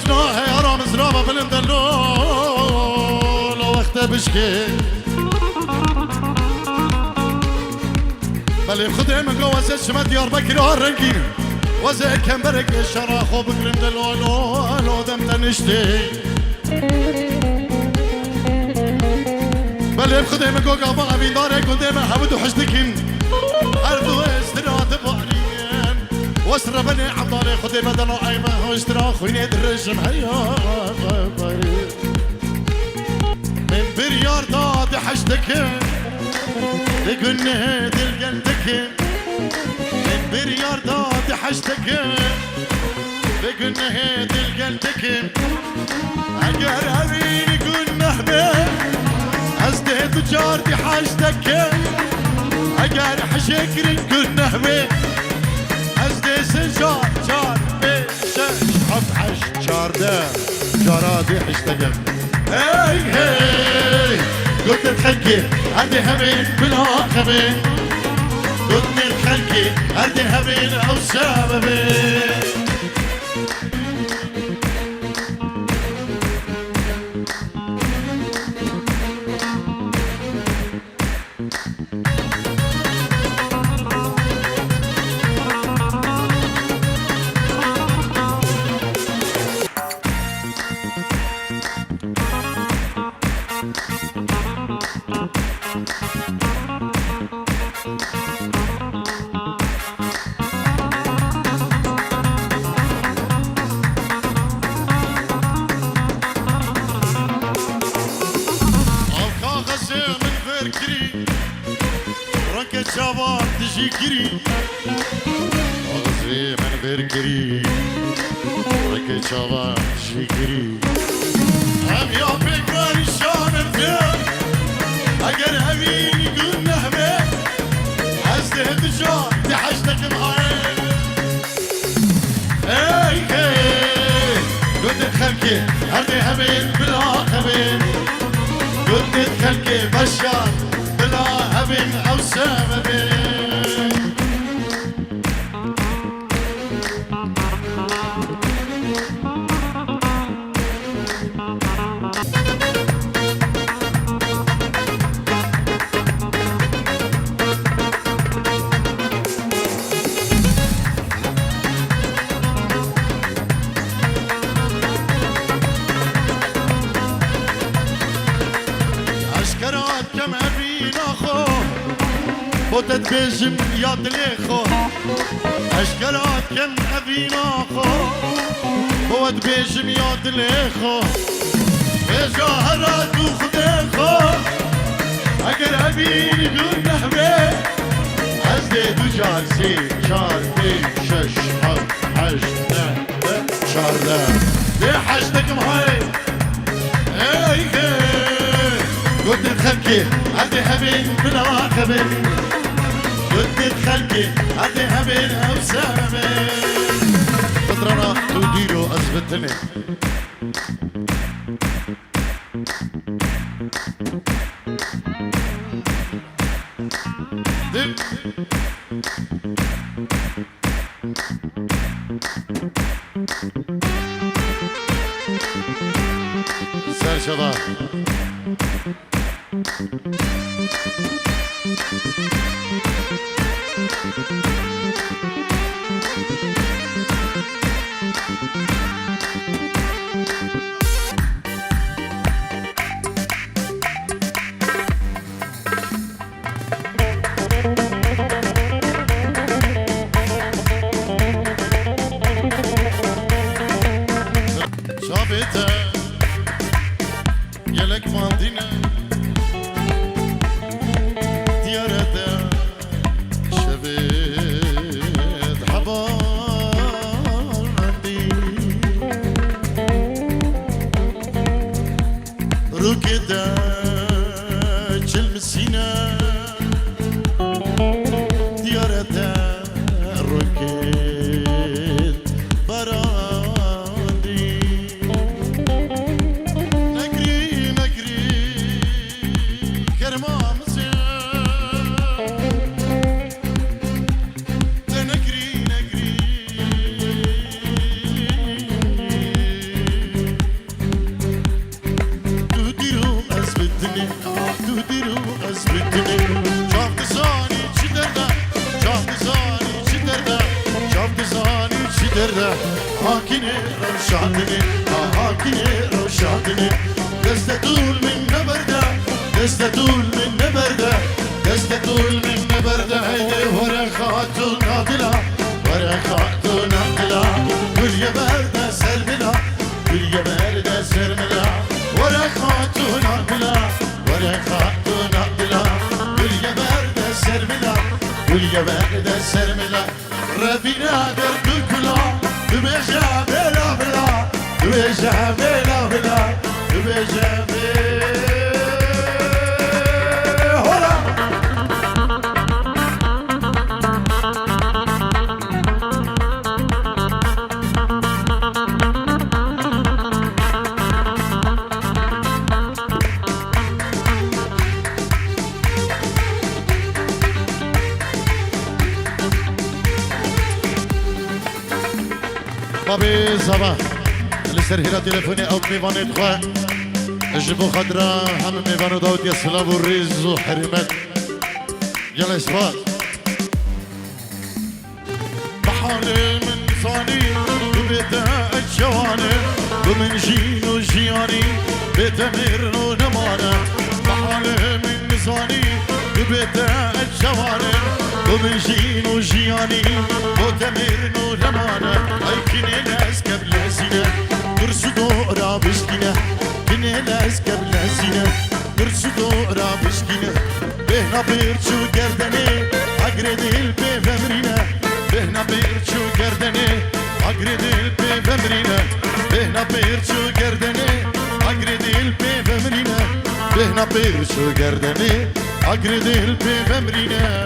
شناها يا رامز رابا بالندلول وقت بشكي بلي خدي من قوة شما ديار بكر هالرنقين وزي كم برق الشراخ وبقرم دلولو دم تنشتي بلي خدي من قوة بقى بين دارك وديما حبدو حشتكين أرضو استرات بقرين واسر بني عبدالي خدي بدنو عيمه واشتراخ وينيد الرجم هيا من بريار داد حشتكين لقنه دلقلتكين من بريار داد حشتكين لقنه دلقلتكين اگر هبين قنه بين ازده تجار دي حشتكين اگر حشكرين قنه بين ازده سجار جار بيشش حب حش جار ده جاراتي حشتكين هي هي قلت الخلقي عندي همين بلا خبين قلت الخلقي عندي همين او سببين شباب تجي كري أغزي من بركري ركي شباب تجي كري هم يا بكر شان الدين أجر همين يقول نهمة حزده تجار تحشتك معي هي هي قلت خلكي هردي همين بلا همين قلت خلكي بشار بلا همين أو سببين أشكرات كم أبين أخو بوتت بيجم ياد ليخو أشكرات كم أبين أخو بوت بيجم ياد ليخو جاهرات وخديخو أقر أبين يقول نحبي أزديد وجالسي شار بي شش حب حشنا شار لا دي حشتك محي اي قلت تخلكي عندي هبين بلا خبين قلت تخلكي عندي هبين او سببين فطرنا تديرو اثبتني سال شباب شابته يلك ماندينا ديارته شبيت حبار عندي ركدا جلمسينا ديارته ركد براندي نجري نجري كرمام نجري نجري هاكني روشاتني هاكني روشاتني دست طول من نبرده دست طول من نبرده دست طول من نبرده هيدي ورا خاتون عدلا ورا خاتون عدلا كل يا برده سرملا كل يا برده سرملا ورا خاتون عدلا ورا خاتون عدلا كل يا برده سرملا كل يا برده سرملا رفينا درب كلا دبجا بلا بلا دبجا بلا بلا دبجا بلا بابي صباح لسر هنا تليفوني او ميفاني تخوة اجبو خضرا هم ميفانو داود يسلاب والريز وحرمت يلا اسفاد بحالي من ثاني ببيتا الجواني ومن جين وجياني بيتا ميرن ونمانا بحالي من ثاني ببيتا الجواني ومن جين وجياني بيتا ميرن ونمانا اي كني ناس قبل سنة درسو دورا بشكنا كني ناس قبل سنة درسو دورا بشكنا بهنا بيرشو گردني اگرد البي بمرينا بهنا بيرشو گردني اگرد البي بمرينا بهنا بيرشو گردني اگرد البي بمرينا بهنا بيرشو گردني اگرد البي بمرينا